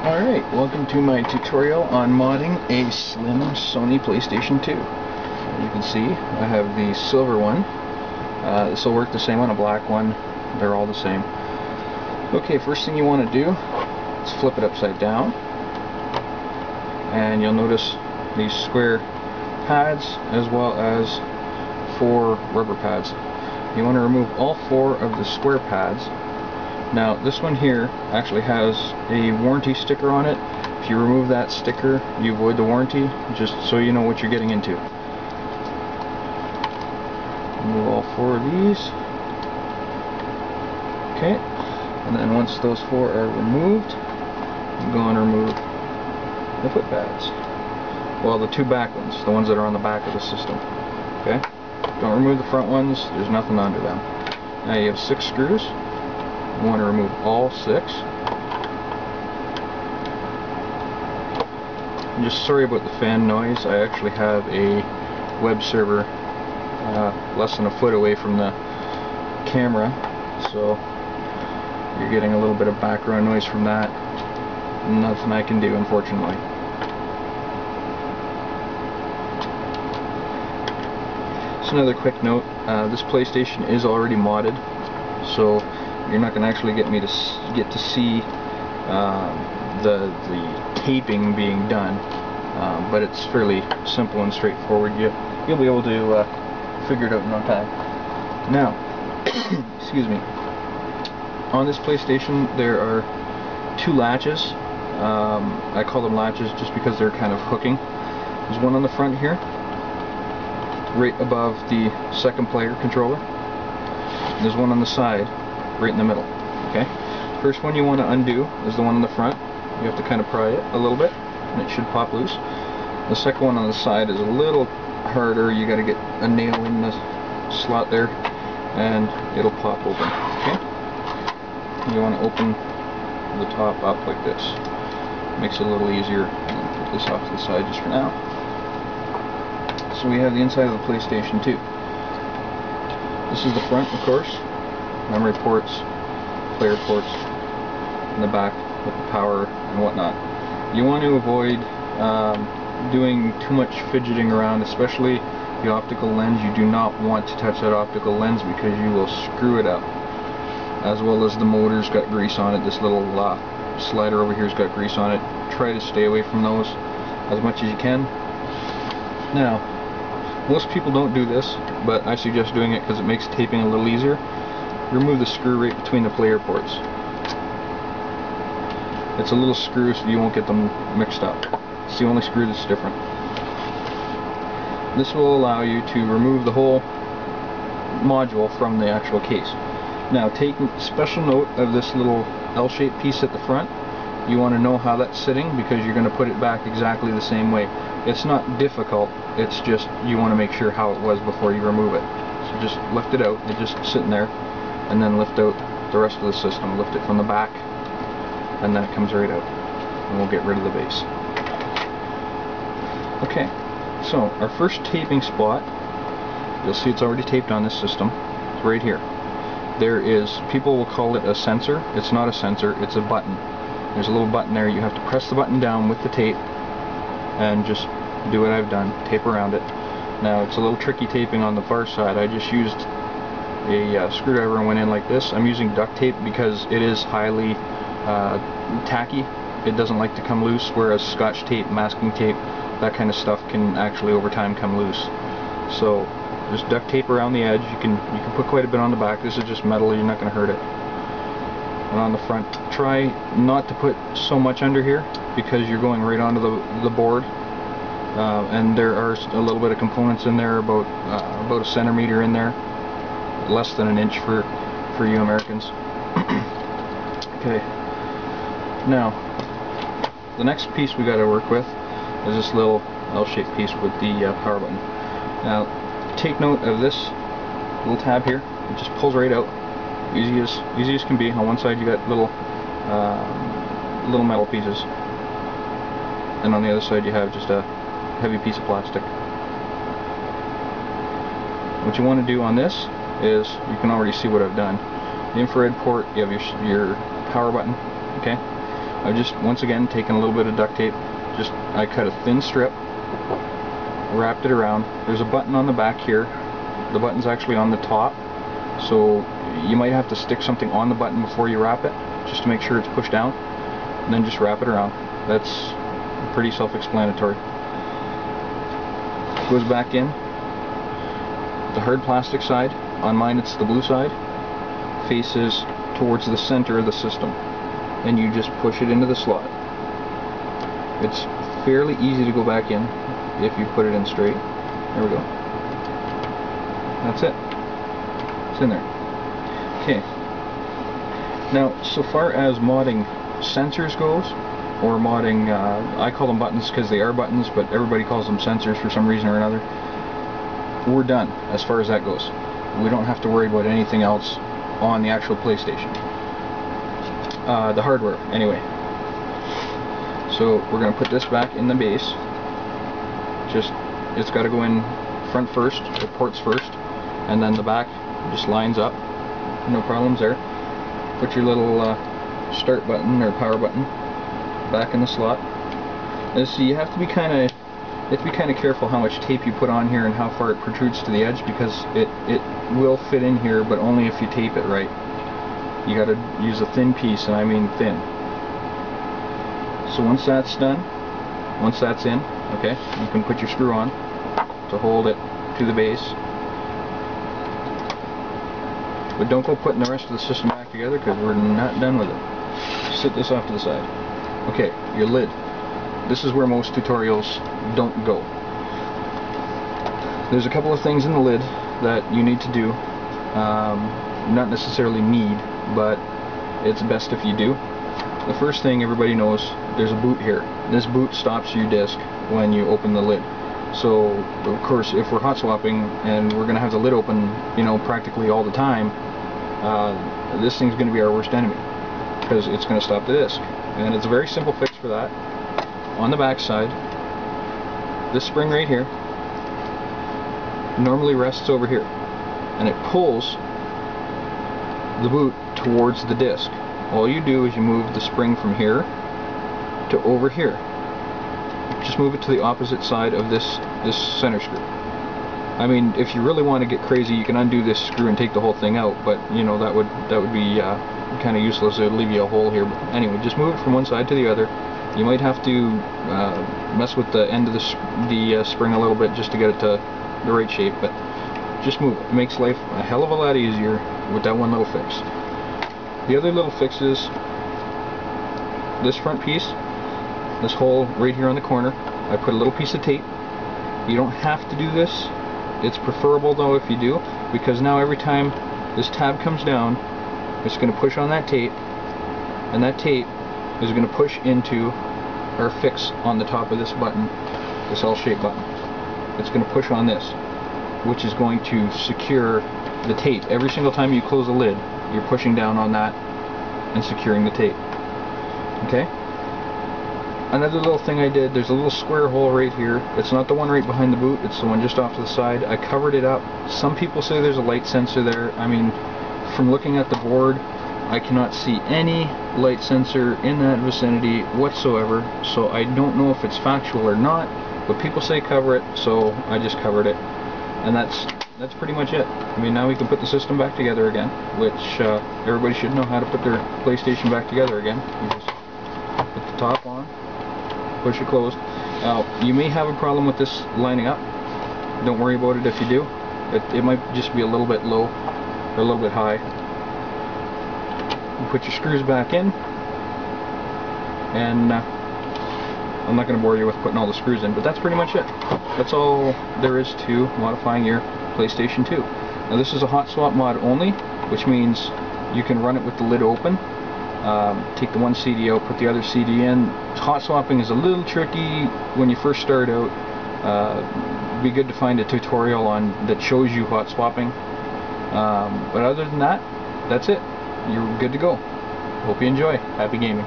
Alright, welcome to my tutorial on modding a slim Sony PlayStation 2. As you can see, I have the silver one. This will work the same on a black one. They're all the same. Okay, first thing you want to do is flip it upside down. And you'll notice these square pads as well as 4 rubber pads. You want to remove all 4 of the square pads. Now this one here actually has a warranty sticker on it. If you remove that sticker, you avoid the warranty, just so you know what you're getting into. Remove all 4 of these. Okay, and then once those 4 are removed, you go and remove the foot pads. Well, the 2 back ones, the ones that are on the back of the system. Okay, don't remove the front ones, there's nothing under them. Now you have 6 screws. You want to remove all 6. I'm just sorry about the fan noise. I actually have a web server less than a foot away from the camera, so you're getting a little bit of background noise from that. Nothing I can do, unfortunately. Just another quick note, this PlayStation is already modded, so you're not going to actually get to see the taping being done, but it's fairly simple and straightforward. You'll be able to figure it out in no time. Now, excuse me. On this PlayStation, there are 2 latches. I call them latches just because they're kind of hooking. There's one on the front here, right above the second player controller. And there's one on the side, right in the middle. Okay, first one you want to undo is the one on the front. You have to kind of pry it a little bit and it should pop loose. The second one on the side is a little harder. You got to get a nail in the slot there and it'll pop open. Okay, you want to open the top up like this. Makes it a little easier. Put this off to the side just for now. So we have the inside of the PlayStation 2. This is the front, of course. Memory ports, player ports, in the back with the power and whatnot. You want to avoid doing too much fidgeting around, especially the optical lens. You do not want to touch that optical lens because you will screw it up. As well as the motor's got grease on it. This little slider over here's got grease on it. Try to stay away from those as much as you can. Now, most people don't do this, but I suggest doing it because it makes taping a little easier. Remove the screw right between the player ports. It's a little screw so you won't get them mixed up. It's the only screw that's different. This will allow you to remove the whole module from the actual case. Now take special note of this little L-shaped piece at the front. You want to know how that's sitting because you're going to put it back exactly the same way. It's not difficult, it's just you want to make sure how it was before you remove it. So just lift it out, it's just sitting there. And then lift out the rest of the system. Lift it from the back, and then it comes right out. And we'll get rid of the base. Okay, so our first taping spot, you'll see it's already taped on this system. It's right here. There is, people will call it a sensor. It's not a sensor, it's a button. There's a little button there. You have to press the button down with the tape, and just do what I've done. Tape around it. Now, it's a little tricky taping on the far side. I just used a screwdriver and went in like this. I'm using duct tape because it is highly tacky. It doesn't like to come loose, whereas scotch tape, masking tape, that kind of stuff can actually over time come loose. So just duct tape around the edge. You can put quite a bit on the back. This is just metal, you're not going to hurt it. And on the front, try not to put so much under here because you're going right onto the board. And there are a little bit of components in there, about a centimeter in there. Less than an inch for you Americans. Okay, now the next piece we got to work with is this little L-shaped piece with the power button. Now take note of this little tab here. It just pulls right out, easy as can be. On one side you got little metal pieces, and on the other side you have just a heavy piece of plastic. What you want to do on this is, you can already see what I've done. The infrared port, you have your power button, okay? I've just once again taken a little bit of duct tape, I cut a thin strip, wrapped it around. There's a button on the back here. The button's actually on the top, so you might have to stick something on the button before you wrap it, just to make sure it's pushed down, and then just wrap it around. That's pretty self-explanatory. Goes back in. The hard plastic side, on mine it's the blue side, faces towards the center of the system, and you just push it into the slot. It's fairly easy to go back in if you put it in straight. There we go. That's it. It's in there. Okay. Now, so far as modding sensors goes, or modding, I call them buttons because they are buttons, but everybody calls them sensors for some reason or another. We're done as far as that goes. We don't have to worry about anything else on the actual PlayStation. The hardware, anyway. So we're going to put this back in the base. It's got to go in front first, or ports first, and then the back just lines up. No problems there. Put your little start button or power button back in the slot. And so you have to be kind of careful how much tape you put on here and how far it protrudes to the edge, because it will fit in here, but only if you tape it right. You got to use a thin piece, and I mean thin. So once that's done, once that's in, okay, you can put your screw on to hold it to the base. But don't go putting the rest of the system back together, because we're not done with it. Sit this off to the side. Okay, your lid. This is where most tutorials don't go. There's a couple of things in the lid that you need to do. Not necessarily need, but it's best if you do. The first thing everybody knows, there's a boot here. This boot stops your disc when you open the lid. So, of course, if we're hot swapping and we're going to have the lid open, you know, practically all the time, this thing's going to be our worst enemy, because it's going to stop the disc. And it's a very simple fix for that. On the back side, this spring right here normally rests over here, and it pulls the boot towards the disc. All you do is you move the spring from here to over here. Just move it to the opposite side of this center screw. I mean, if you really want to get crazy, you can undo this screw and take the whole thing out, but you know, that would be kind of useless. It would leave you a hole here. But anyway, just move it from one side to the other. You might have to mess with the end of the spring a little bit just to get it to the right shape, but just move it. It makes life a hell of a lot easier with that one little fix. The other little fix is this front piece, this hole right here on the corner. I put a little piece of tape. You don't have to do this. It's preferable though if you do, because now every time this tab comes down, it's going to push on that tape, and that tape is going to push into our fix on the top of this button, this L-shaped button. It's going to push on this, which is going to secure the tape. Every single time you close a lid, you're pushing down on that and securing the tape. Okay? Another little thing I did, there's a little square hole right here. It's not the one right behind the boot, it's the one just off to the side. I covered it up. Some people say there's a light sensor there. I mean, from looking at the board, I cannot see any light sensor in that vicinity whatsoever, so I don't know if it's factual or not, but people say cover it, so I just covered it. And that's pretty much it. I mean, now we can put the system back together again, which everybody should know how to put their PlayStation back together again. You just put the top on, push it closed. Now, you may have a problem with this lining up. Don't worry about it if you do. It might just be a little bit low or a little bit high. You put your screws back in, and I'm not going to bore you with putting all the screws in, but that's pretty much it. That's all there is to modifying your PlayStation 2. Now this is a hot swap mod only, which means you can run it with the lid open. Take the one CD out, put the other CD in. Hot swapping is a little tricky when you first start out. It'd be good to find a tutorial that shows you hot swapping. But other than that, that's it. You're good to go. Hope you enjoy. Happy gaming.